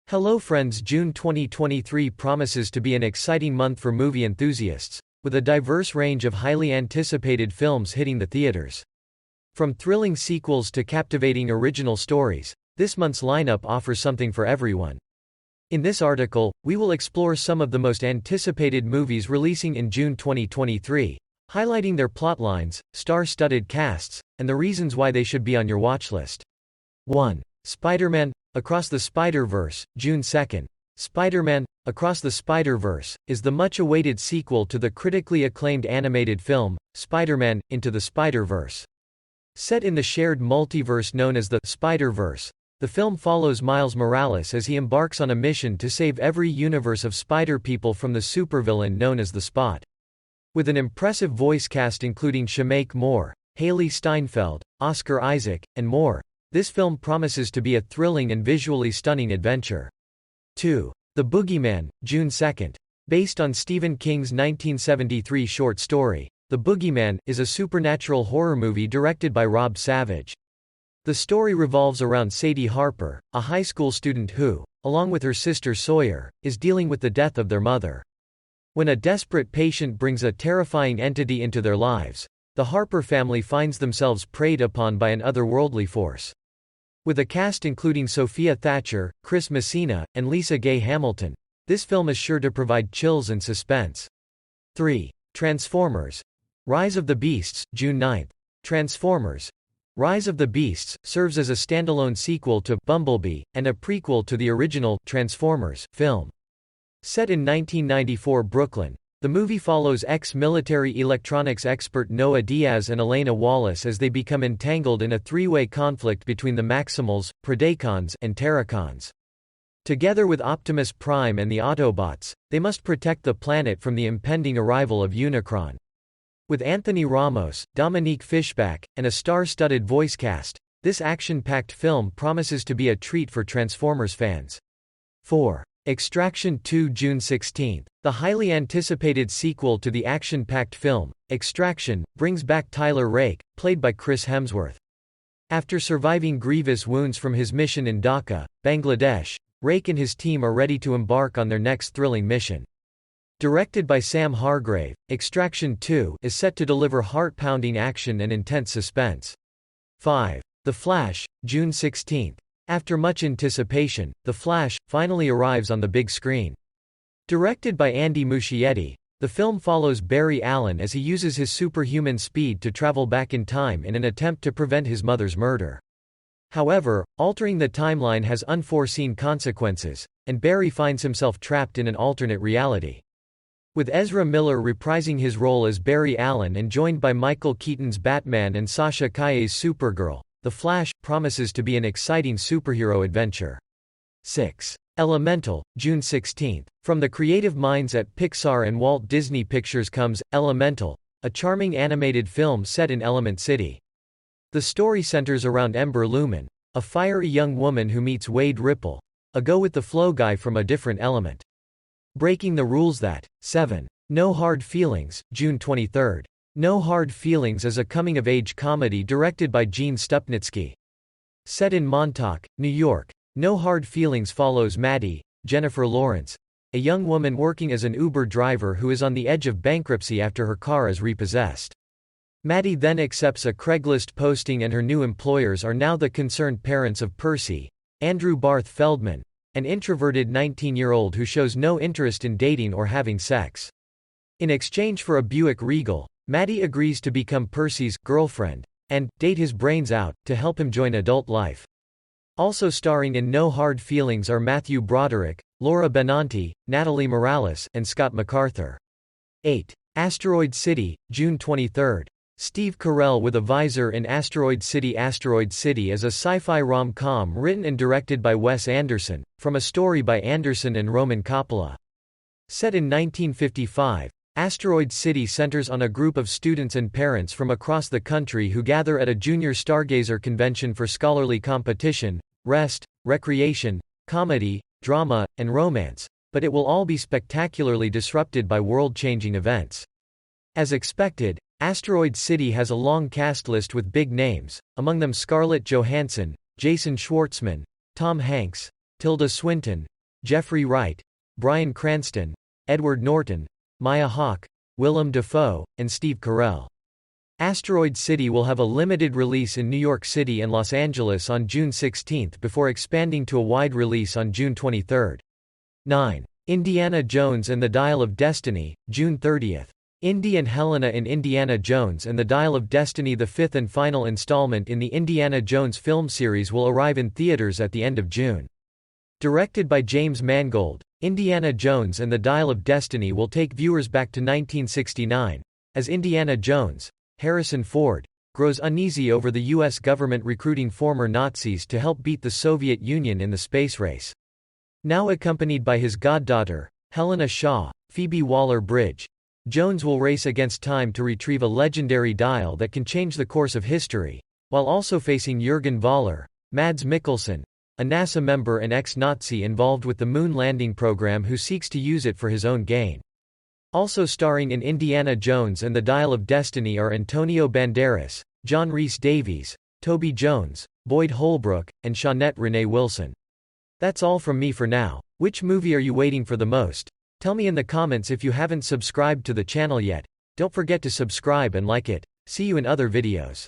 Hello friends, June 2023 promises to be an exciting month for movie enthusiasts, with a diverse range of highly anticipated films hitting the theaters. From thrilling sequels to captivating original stories, this month's lineup offers something for everyone. In this article, we will explore some of the most anticipated movies releasing in June 2023, highlighting their plotlines, star-studded casts, and the reasons why they should be on your watchlist. 1. SpiderMan Across the Spiderverse, June 2. SpiderMan Across the Spiderverse is the much-awaited sequel to the critically acclaimed animated film, SpiderMan Into the Spiderverse. Set in the shared multiverse known as the Spiderverse, the film follows Miles Morales as he embarks on a mission to save every universe of spider people from the supervillain known as the Spot. With an impressive voice cast including Shameik Moore, Haley Steinfeld, Oscar Isaac, and more, this film promises to be a thrilling and visually stunning adventure. 2. The Boogeyman, June 2. Based on Stephen King's 1973 short story, The Boogeyman is a supernatural horror movie directed by Rob Savage. The story revolves around Sadie Harper, a high school student who, along with her sister Sawyer, is dealing with the death of their mother. When a desperate patient brings a terrifying entity into their lives, the Harper family finds themselves preyed upon by an otherworldly force. With a cast including Sophia Thatcher, Chris Messina, and Lisa Gay Hamilton, this film is sure to provide chills and suspense. 3. Transformers Rise of the Beasts, June 9. Transformers Rise of the Beasts serves as a standalone sequel to Bumblebee, and a prequel to the original Transformers film. Set in 1994 Brooklyn, the movie follows ex-military electronics expert Noah Diaz and Elena Wallace as they become entangled in a three-way conflict between the Maximals, Predacons, and Terracons. Together with Optimus Prime and the Autobots, they must protect the planet from the impending arrival of Unicron. With Anthony Ramos, Dominique Fishback, and a star-studded voice cast, this action-packed film promises to be a treat for Transformers fans. 4. Extraction 2 June 16. The highly anticipated sequel to the action-packed film, Extraction, brings back Tyler Rake, played by Chris Hemsworth. After surviving grievous wounds from his mission in Dhaka, Bangladesh, Rake and his team are ready to embark on their next thrilling mission. Directed by Sam Hargrave, Extraction 2 is set to deliver heart-pounding action and intense suspense. 5. The Flash, June 16. After much anticipation, The Flash finally arrives on the big screen. Directed by Andy Muschietti, the film follows Barry Allen as he uses his superhuman speed to travel back in time in an attempt to prevent his mother's murder. However, altering the timeline has unforeseen consequences, and Barry finds himself trapped in an alternate reality. With Ezra Miller reprising his role as Barry Allen and joined by Michael Keaton's Batman and Sasha Calle's Supergirl, The Flash promises to be an exciting superhero adventure. 6. Elemental, June 16. From the creative minds at Pixar and Walt Disney Pictures comes Elemental, a charming animated film set in Element City. The story centers around Ember Lumen, a fiery young woman who meets Wade Ripple, a go-with-the-flow guy from a different element. Breaking the rules that. 7. No Hard Feelings, June 23. No Hard Feelings is a coming-of-age comedy directed by Gene Stupnitsky. Set in Montauk, New York, No Hard Feelings follows Maddie, Jennifer Lawrence, a young woman working as an Uber driver who is on the edge of bankruptcy after her car is repossessed. Maddie then accepts a Craigslist posting and her new employers are now the concerned parents of Percy, Andrew Barth Feldman, an introverted 19-year-old who shows no interest in dating or having sex. In exchange for a Buick Regal, Maddie agrees to become Percy's girlfriend and date his brains out to help him join adult life. Also starring in No Hard Feelings are Matthew Broderick, Laura Benanti, Natalie Morales, and Scott MacArthur. 8. Asteroid City, June 23. Steve Carell with a visor in Asteroid City. Asteroid City is a sci-fi rom-com written and directed by Wes Anderson, from a story by Anderson and Roman Coppola. Set in 1955, Asteroid City centers on a group of students and parents from across the country who gather at a junior stargazer convention for scholarly competition, rest, recreation, comedy, drama, and romance, but it will all be spectacularly disrupted by world-changing events. As expected, Asteroid City has a long cast list with big names, among them Scarlett Johansson, Jason Schwartzman, Tom Hanks, Tilda Swinton, Jeffrey Wright, Bryan Cranston, Edward Norton, Maya Hawke, Willem Dafoe, and Steve Carell. Asteroid City will have a limited release in New York City and Los Angeles on June 16 before expanding to a wide release on June 23. 9. Indiana Jones and the Dial of Destiny, June 30. Indy and Helena in Indiana Jones and the Dial of Destiny, the fifth and final installment in the Indiana Jones film series, will arrive in theaters at the end of June. Directed by James Mangold, Indiana Jones and the Dial of Destiny will take viewers back to 1969, as Indiana Jones, Harrison Ford, grows uneasy over the U.S. government recruiting former Nazis to help beat the Soviet Union in the space race. Now accompanied by his goddaughter, Helena Shaw, Phoebe Waller-Bridge, Jones will race against time to retrieve a legendary dial that can change the course of history, while also facing Jürgen Voller, Mads Mikkelsen, a NASA member and ex-Nazi involved with the moon landing program who seeks to use it for his own gain. Also starring in Indiana Jones and the Dial of Destiny are Antonio Banderas, John Rhys-Davies, Toby Jones, Boyd Holbrook, and Shawnette Renee Wilson. That's all from me for now. Which movie are you waiting for the most? Tell me in the comments. If you haven't subscribed to the channel yet, don't forget to subscribe and like it. See you in other videos.